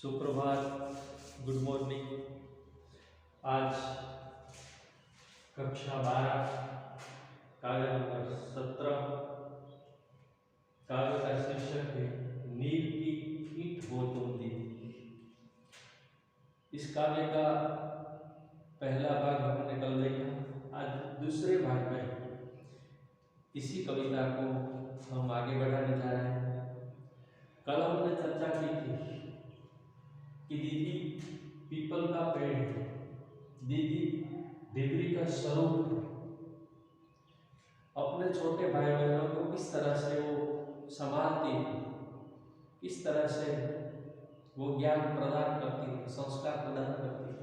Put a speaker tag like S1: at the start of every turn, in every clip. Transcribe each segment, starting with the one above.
S1: सुप्रभात, good morning. आज कक्षा 12 काव्य नंबर 17 काव्य का शीर्षक है नील की ईंट हो तुम दीदी। इस काव्य का पहला भाग हमने कल देखा। आज दूसरे भाग में इसी कविता को हम आगे बढ़ाने जा रहे हैं। कल हमने चर्चा की थी कि दीदी पीपल का पेड़ है, दीदी डिबरी का स्वरूप है। अपने छोटे भाई बहनों को किस तरह से वो संभालती है, किस तरह से वो ज्ञान प्रदान करती है, संस्कार प्रदान करती है।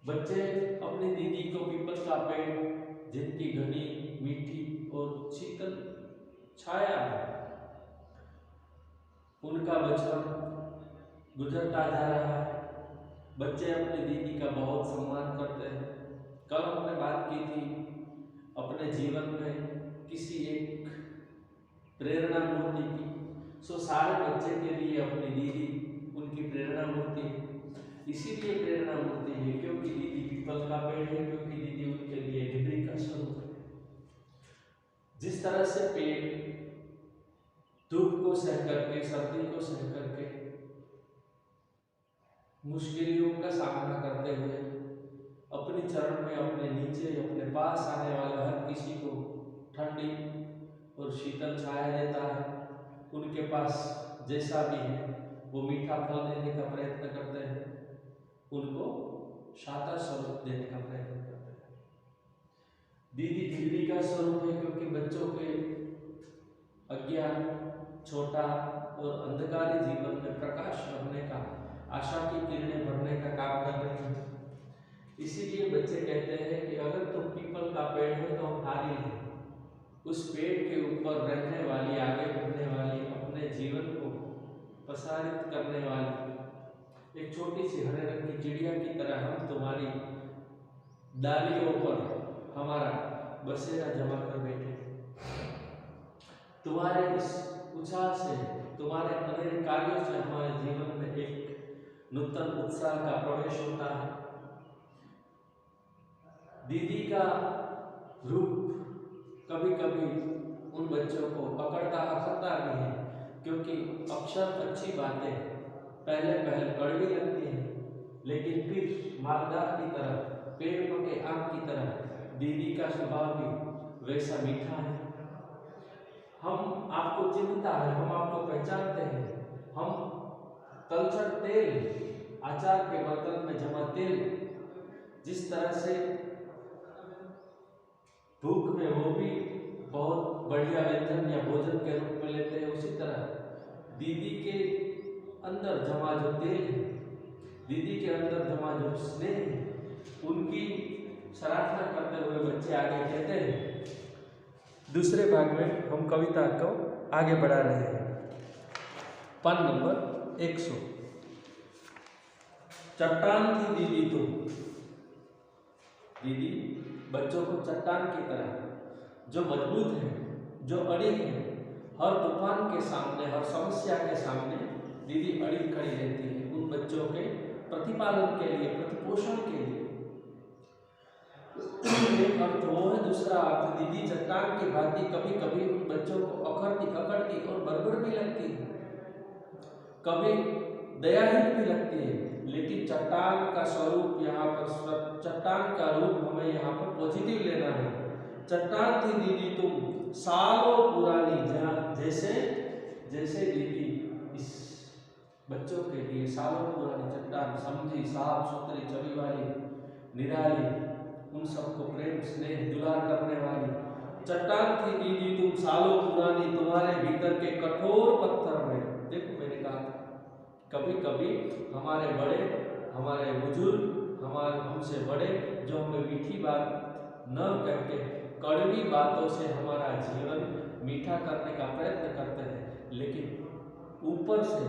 S1: बच्चे अपनी दीदी को पीपल का पेड़ जिनकी घनी मीठी और शीतल छाया है, उनका बचपन गुजरता जा रहा है। बच्चे अपनी दीदी का बहुत सम्मान करते हैं। कल हमने बात की थी अपने जीवन में किसी एक प्रेरणा मूर्ति की। सो सारे बच्चे के लिए अपनी दीदी उनकी प्रेरणा मूर्ति है। इसीलिए प्रेरणा मूर्ति है क्योंकि दीदी पीपल का पेड़ है, क्योंकि दीदी उनके लिए डिबरी का स्वरूप है। जिस तरह से पेड़ धूप को सह करके, सर्दी को सह करके, मुश्किलों का सामना करते हुए अपनी चरण में, अपने नीचे, अपने पास आने वाले हर किसी को ठंडी और शीतल छाया देता है। उनके पास जैसा भी है वो मीठा फल देने का प्रयत्न करते हैं, उनको शाता स्वरूप देने का प्रयत्न करते हैं। दीदी डिबरी का स्वरूप है क्योंकि बच्चों के अज्ञान, छोटा और अंधकारी जीवन में प्रकाश भरने का, आशा की किरणें भरने का काम कर रही हैं। इसीलिए बच्चे कहते हैं कि अगर तुम पीपल का पेड़ हो तो हम हारी हैं। उस पेड़ के ऊपर रहने वाली, आगे बढ़ने वाली, अपने जीवन को प्रसारित करने वाली एक छोटी सी हरे रंग की चिड़िया की तरह हम तुम्हारी डालियों पर हमारा बसेरा जमा कर बैठे। तुम्हारे इस उत्साह से, तुम्हारे अनेक कार्यों से हमारे जीवन में एक नूतन उत्साह का प्रवेश होता है। दीदी का रूप कभी कभी उन बच्चों को अकड़ता भी है, क्योंकि अक्सर अच्छी बातें पहले कड़वी लगती हैं, लेकिन फिर मालदार की तरह, पेड़ पके आम की तरह दीदी का स्वभाव भी वैसा मीठा है। हम आपको चिंता है, हम आपको पहचानते हैं। हम तलछट तेल, आचार के बर्तन में जमा तेल जिस तरह से भूख में वो भी बहुत बढ़िया व्यंजन या भोजन के रूप में लेते हैं, उसी तरह दीदी के अंदर जमा जो तेल है, दीदी के अंदर जमा जो स्नेह है, उनकी सराहना करते हुए बच्चे आगे कहते हैं। दूसरे भाग में हम कविता को आगे बढ़ा रहे हैं। पन नंबर 100। चट्टान थी दीदी तुम। दीदी बच्चों को चट्टान की तरह जो मजबूत है, जो अड़िग है, हर तूफान के सामने, हर समस्या के सामने दीदी अड़िग खड़ी रहती है। उन बच्चों के प्रतिपालन के लिए, प्रतिपोषण के लिए। एक अर्थ वो है। दूसरा अर्थ दीदी चट्टान की भांति कभी कभी उन बच्चों को अकड़ती और बर्बर भी लगती है, कभी दयाहीन भी लगती है। लेकिन चट्टान का स्वरूप यहाँ पर, चट्टान का रूप हमें यहाँ पर पॉजिटिव लेना है। चट्टान थी दीदी तुम सालों पुरानी, जहाँ जैसे जैसे दीदी इस बच्चों के लिए सालों पुरानी चट्टान, समझी, साफ सुथरी, छवि वाली, निराली, उन सबको प्रेम, स्नेह, दुलार करने वाली चट्टान थी दीदी तुम सालों पुरानी, तुम्हारे भीतर के कठोर पत्थर में। देखो मैंने कहा था कभी कभी हमारे बड़े, हमारे बुजुर्ग, हमसे बड़े जो हमें मीठी बात न कहके कड़वी बातों से हमारा जीवन मीठा करने का प्रयत्न करते हैं, लेकिन ऊपर से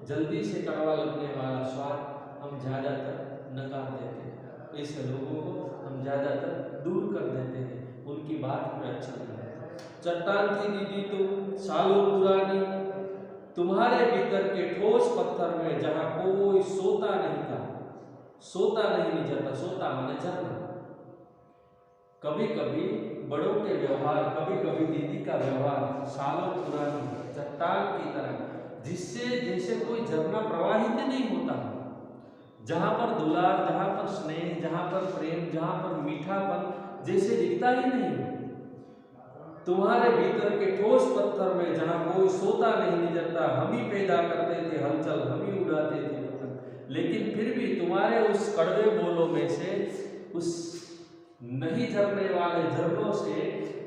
S1: जल्दी से कड़वा लगने वाला स्वाद हम ज़्यादातर नकार देते हैं। ऐसे लोगों को हम ज़्यादातर दूर कर देते हैं, उनकी बात हमें अच्छा नहीं लगता। चट्टान थी दीदी तुम सालों पुरानी, तुम्हारे भीतर के ठोस पत्थर में जहां कोई सोता नहीं था, सोता नहीं जाता, सोता माने झरना। कभी कभी बड़ों के व्यवहार, कभी कभी दीदी का व्यवहार सालों पुरानी चट्टान की तरह, जिससे जैसे कोई झरना प्रवाहित नहीं होता, जहां पर दुलार, जहां पर स्नेह, जहां पर प्रेम, जहां पर मीठापन जैसे दिखता ही नहीं। तुम्हारे भीतर के ठोस पत्थर में जहां कोई सोता नहीं जाता, हम ही पैदा करते थे हलचल, हम ही उड़ाते थे पतंग, लेकिन फिर भी तुम्हारे उस कड़वे बोलों में से, उस नहीं झरने वाले झरनों से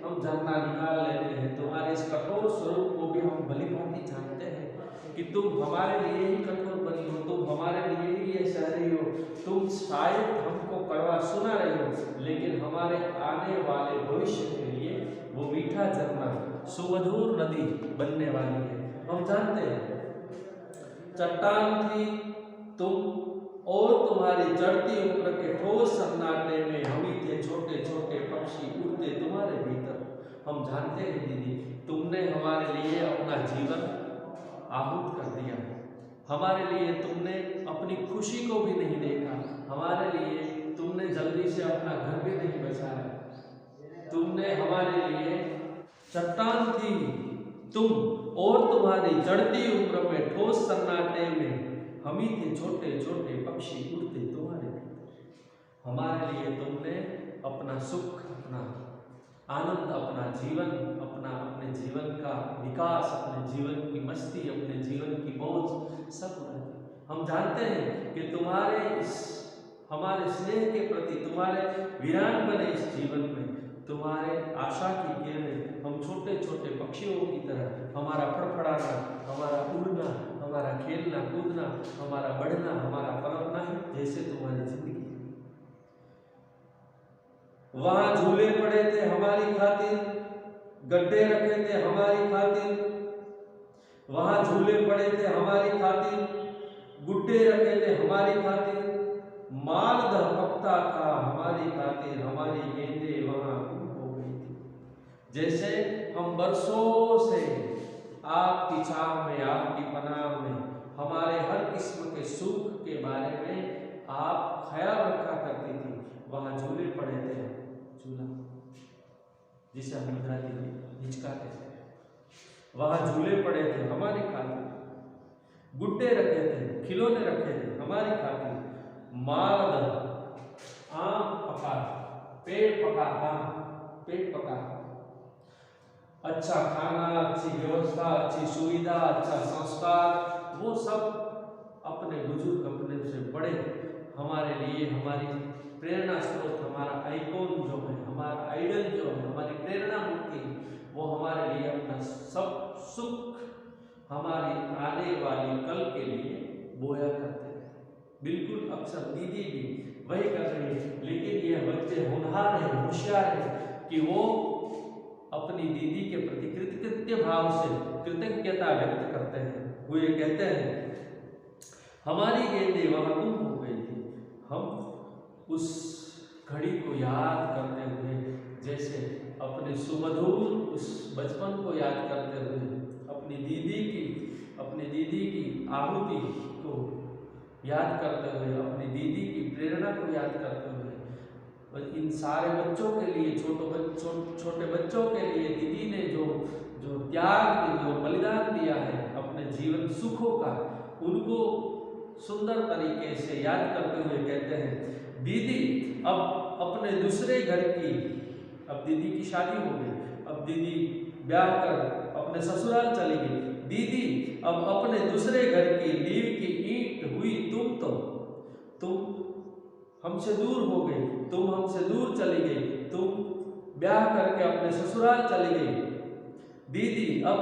S1: हम झरना निकाल लेते हैं। तुम्हारे इस कठोर स्वरूप को भी हम भली भांति जानते हैं कि तुम हमारे लिए ही कठोर बनी हो, तुम हमारे लिए ही ये सह रही हो, तुम शायद हमको कड़वा सुना रही हो, लेकिन हमारे आने वाले भविष्य के लिए वो मीठा झरना, सुमधुर नदी बनने वाली है। हम जानते हैं चट्टान थी तुम, और तुम्हारी चढ़ती उम्र के ठोस सन्नाटे में हम ही थे छोटे छोटे पक्षी उड़ते तुम्हारे भीतर। हम जानते हैं दीदी, तुमने हमारे लिए अपना जीवन आहूत कर दिया, हमारे लिए तुमने अपनी खुशी को भी नहीं देखा, हमारे लिए तुमने जल्दी से अपना घर भी नहीं बचाया, तुमने हमारे लिए चट्टान थी तुम, और तुम्हारी चढ़ती उम्र में ठोस सन्नाटे में हम ही थे छोटे छोटे पक्षी उड़ते तुम्हारे भीतर। हमारे लिए तुमने अपना सुख, अपना आनंद, अपना जीवन, अपने जीवन का विकास, अपने जीवन की मस्ती, अपने जीवन की मौज सब उड़ा दी। हम जानते हैं कि तुम्हारे इस हमारे स्नेह के प्रति, तुम्हारे वीरान बने इस जीवन में, तुम्हारे आशा की किरणें हम छोटे छोटे पक्षियों की तरह, हमारा फड़फड़ाना, हमारा उड़ना, हमारा खेलना कूदना, हमारा बढ़ना, हमारा पनपना है जैसे तुम्हारी जिंदगी। वहां झूले पड़े थे हमारी खातिर, गड्ढे रखे थे हमारी खातिर, वहां झूले पड़े थे हमारी खातिर, गुड्डे रखे थे हमारी खातिर, मालदह पकता था हमारी खातिर, हमारी गेंदे वहां गुम हो गई थी। जैसे हम बरसों से आपकी छाव में, आपकी पनाह में, हमारे हर किस्म के सुख के बारे में आप ख्याल रखा करती थी, वहां झूले पड़े थे, झूला जिसे हम गुजराती में हिचका कहते हैं, वहां झूले पड़े थे हमारी खातिर, गुड्डे रखे थे, खिलौने रखे थे हमारी खातिर, मालदह आम पका, पेड़ पका आम, पेट पका, अच्छा खाना, अच्छी व्यवस्था, अच्छी सुविधा, अच्छा संस्कार, वो सब अपने बुजुर्ग, अपने से बड़े हमारे लिए, हमारी प्रेरणा स्रोत, हमारा आइकॉन जो है, हमारा आइडल जो है, हमारी प्रेरणा मूर्ति, वो हमारे लिए अपना सब सुख हमारी आने वाली कल के लिए बोया करते हैं। बिल्कुल अक्सर दीदी भी वही कर रही है, लेकिन ये बच्चे होनहार है, होशियार है कि वो अपनी दीदी के प्रति कृतज्ञ भाव से कृतज्ञता व्यक्त करते हैं। वो ये कहते हैं हमारी गेंदें वहां गुम हो गई थी, हम उस घड़ी को याद करते हुए, जैसे अपने सुमधुर उस बचपन को याद करते हुए, अपनी दीदी की आहुति को याद करते हुए, अपनी दीदी की प्रेरणा को याद करते हुए, इन सारे बच्चों के लिए, छोटे बच्चों के लिए दीदी ने जो त्याग, जो बलिदान दिया है अपने जीवन सुखों का, उनको सुंदर तरीके से याद करते हुए कहते हैं दीदी अब अपने दूसरे घर की, अब दीदी की शादी हो गई, अब दीदी ब्याह कर अपने ससुराल चली गई, दीदी अब अपने दूसरे घर की नींव की ईंट हुई तुम हमसे दूर हो गई, तुम हमसे दूर चली गई, तुम ब्याह करके अपने ससुराल चली गई, दीदी अब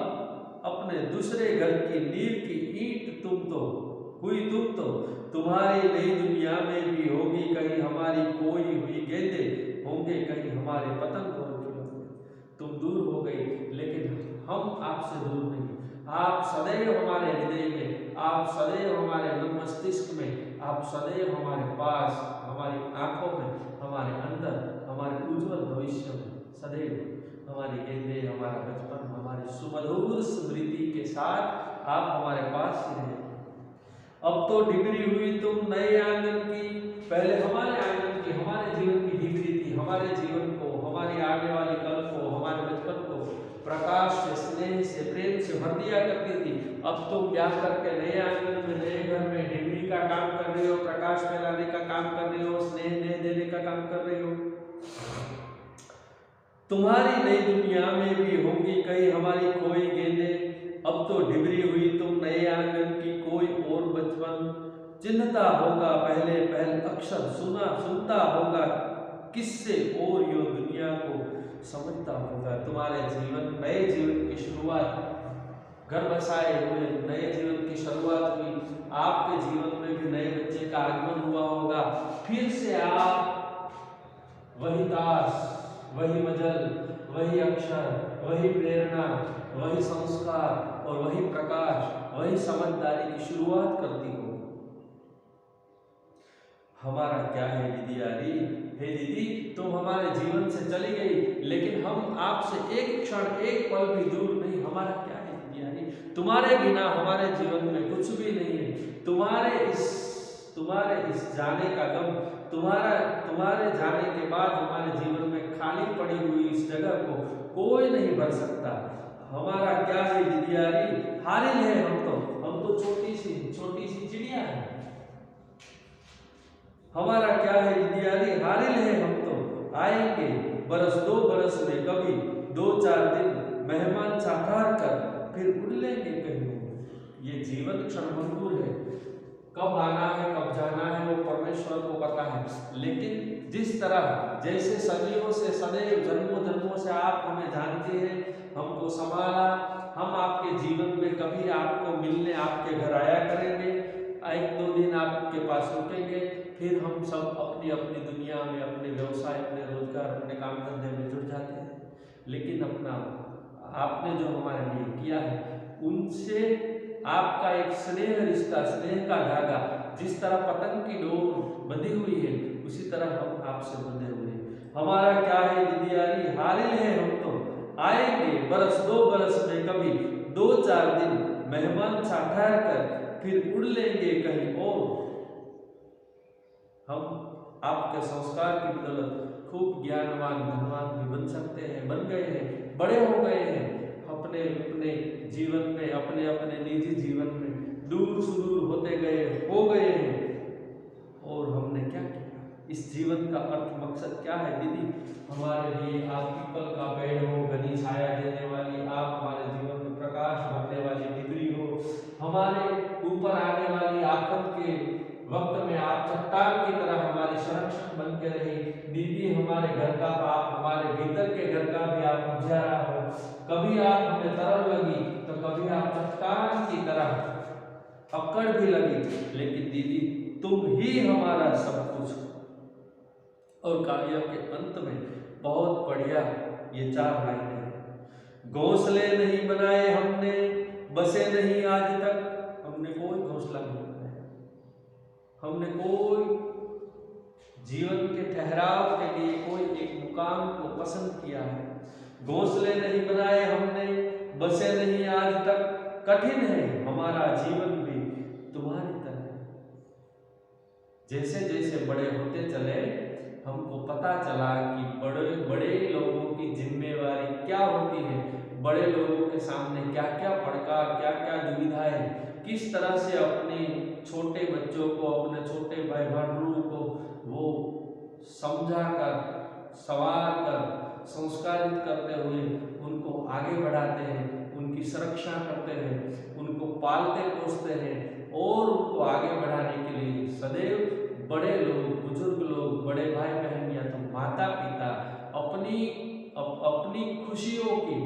S1: अपने दूसरे घर की नींव की ईंट तुम तो तुम्हारी नई दुनिया में भी होगी कहीं हमारी खोई हुई गेंदें, होंगे कहीं हमारे पतंग और खिलौने। तुम दूर हो गई, लेकिन हम आपसे दूर नहीं, आप सदैव हमारे हृदय में, आप सदैव हमारे मन मस्तिष्क में, आप सदैव हमारे पास, हमारी आंखों में, हमारे अंदर, हमारे उज्जवल भविष्य में सदैव हमारी गेंदें, हमारा बचपन, हमारी सुमधुर स्मृति के साथ आप हमारे पास ही रहे। अब तो डिबरी हुई तुम नए आंगन की, पहले हमारे आंगन की, हमारे जीवन की डिबरी थी, हमारे जीवन को, हमारी आने वाली कल को, हमारे बचपन को प्रकाश से, स्नेह से, प्रेम से भर दिया करती थी। अब तुम ब्याह करके नए आंगन में, नए घर में डिबरी का काम कर रही हो, प्रकाश फैलाने का काम कर रही हो, स्नेह देने का काम कर रही हो। तुम्हारी नई दुनिया में भी होंगी कहीं हमारी खोई गेंदें। अब तो डिबरी हुई तुम नए आंगन की, कोई और बचपन चिन्हता होगा पहले पहल अक्षर, सुनता होगा किससे, और यो दुनिया को समझता होगा। तुम्हारे जीवन, नए जीवन की शुरुआत, घर बसाए हुए नए जीवन की शुरुआत हुई। आपके जीवन में भी नए बच्चे का आगमन हुआ होगा। फिर से आप वही दास, वही मजल, वही अक्षर, वही प्रेरणा, वही संस्कार और वही प्रकाश, वही समझदारी की शुरुआत करती हो। हमारा क्या है दीदी यारी, हे दीदी तुम हमारे जीवन से चली गई, लेकिन हम आपसे एक क्षण, एक पल भी दूर नहीं। हमारा क्या है दीदी यारी, तुम्हारे बिना हमारे जीवन में कुछ भी नहीं है। तुम्हारे इस जाने का गम, तुम्हारे जाने के बाद हमारे जीवन में खाली पड़ी हुई इस जगह को कोई नहीं भर सकता। हमारा क्या है दीदी यारी, हारिल है हम तो छोटी सी चिड़िया है। हमारा क्या है दीदी यारी, हारिल है हम तो। आएंगे बरस दो बरस में कभी, 2-4 दिन मेहमान सा ठहर कर, फिर उड़ लेंगे कहीं। ये जीवन क्षणभंगुर है, कब आना है कब जाना है वो परमेश्वर को पता है। लेकिन जिस तरह, जैसे सदियों से, सदैव जन्मों से आप हमें जानते हैं, हमको संभाला, हम आपके जीवन में कभी आपको मिलने आपके घर आया करेंगे, 1-2 दिन आपके पास रुकेंगे, फिर हम सब अपनी अपनी दुनिया में, अपने व्यवसाय, अपने रोजगार, अपने काम धंधे में जुट जाते हैं। लेकिन अपना आपने जो हमारे लिए किया है, उनसे आपका एक स्नेह रिश्ता, स्नेह का धागा, जिस तरह पतंग की डोर बंधी हुई है, उसी तरह हम आपसे बंधे हुए हैं। हमारा क्या है दीदी यारी, हारिल है हम तो। आएंगे बरस 2 बरस में कभी, 2-4 दिन मेहमान सा ठहर कर, फिर उड़ लेंगे कहीं और। हम आपके संस्कार की बदौलत खूब ज्ञानवान, धनवान भी बन सकते हैं, बन गए हैं, बड़े हो गए हैं। अपने अपने जीवन में, अपने अपने निजी जीवन में दूर सुदूर होते गए, हो गए हैं। और हमने क्या किया? इस जीवन का अर्थ, मकसद क्या है दीदी? हमारे लिए आप पीपल का पेड़ हो, घनी छाया देने वाली, आप हमारे जीवन में प्रकाश भरने वाली डिबरी हो, हमारे ऊपर आने वाली आफत के वक्त में आप चट्टान की तरह हमारी संरक्षक बन के रही। दीदी हमारे घर का, आप हमारे भीतर के घर का भी आप उजियारा हो। कभी आप हमें तरल लगी तो कभी आप चट्टान की तरह अकड़ भी लगी, लेकिन दीदी तुम ही हमारा सब कुछ। और काव्य के अंत में बहुत बढ़िया ये 4 लाइनें हैं। घोंसले नहीं बनाए हमने, बसे नहीं आज तक, हमने कोई घोंसला नहीं बनाया, हमने कोई जीवन के ठहराव के लिए कोई एक मुकाम को पसंद किया है। घोंसले नहीं बनाए हमने, बसे नहीं आज तक, कठिन है हमारा जीवन भी तुम्हारी तरह। जैसे जैसे बड़े होते चले, हमको पता चला कि बड़े लोगों की जिम्मेवारी क्या होती है, बड़े लोगों के सामने क्या क्या पड़कार, क्या क्या दुविधाएं, किस तरह से अपने छोटे बच्चों को, अपने छोटे भाई बहनों को वो समझा कर, संवार कर, संस्कारित करते हुए उनको आगे बढ़ाते हैं, उनकी सुरक्षा करते हैं, उनको पालते पोसते हैं, और उनको आगे बढ़ाने के लिए सदैव बड़े लोग, बुजुर्ग लोग, बड़े भाई बहन या तो माता पिता अपनी खुशियों की,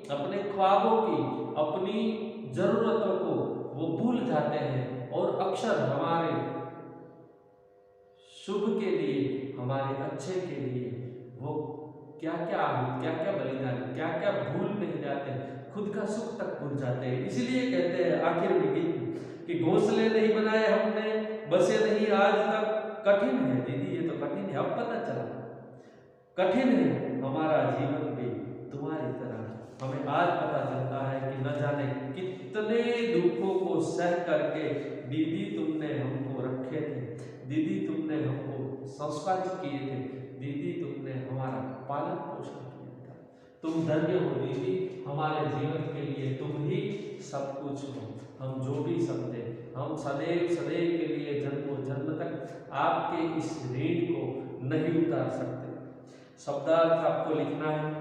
S1: अपने ख्वाबों की, अपनी जरूरतों को वो भूल जाते हैं, और अक्सर हमारे शुभ के लिए, हमारे अच्छे के लिए वो क्या क्या बलिदान, क्या क्या भूल नहीं जाते, खुद का सुख तक भूल जाते हैं। इसलिए कहते हैं आखिर में गीत कि घोंसले नहीं बनाए हमने, बसे नहीं आज तक, कठिन है दीदी, ये तो कठिन है। अब पता चला कठिन है हमारा जीवन भी तुम्हारी तरह। हमें आज पता चलता है कि न जाने कितने इतने दुखों को सह करके दीदी तुमने हमको रखे थे, दीदी तुमने हमको संस्कारित किए थे, दीदी तुमने हमारा पालन पोषण किया था। तुम धन्य हो दीदी, हमारे जीवन के लिए तुम ही सब कुछ हो। हम जो भी समझे, हम सदैव सदैव के लिए जन्मों जन्म तक आपके इस ऋण को नहीं उतार सकते। शब्दार्थ आपको लिखना है,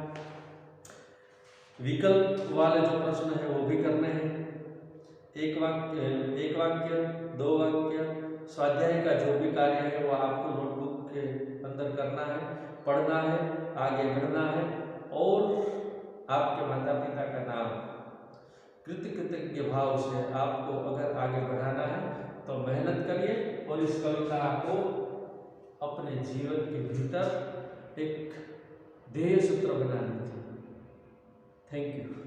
S1: विकल्प वाले जो प्रश्न है वो भी करने हैं। एक वाक्य 2 वाक्य स्वाध्याय का जो भी कार्य है वो आपको नोटबुक के अंदर करना है, पढ़ना है, आगे बढ़ना है और आपके माता पिता का नाम कृतज्ञ भाव से आपको अगर आगे बढ़ाना है तो मेहनत करिए और इस कविता को अपने जीवन के भीतर एक ध्येय सूत्र बना लीजिए। Thank you.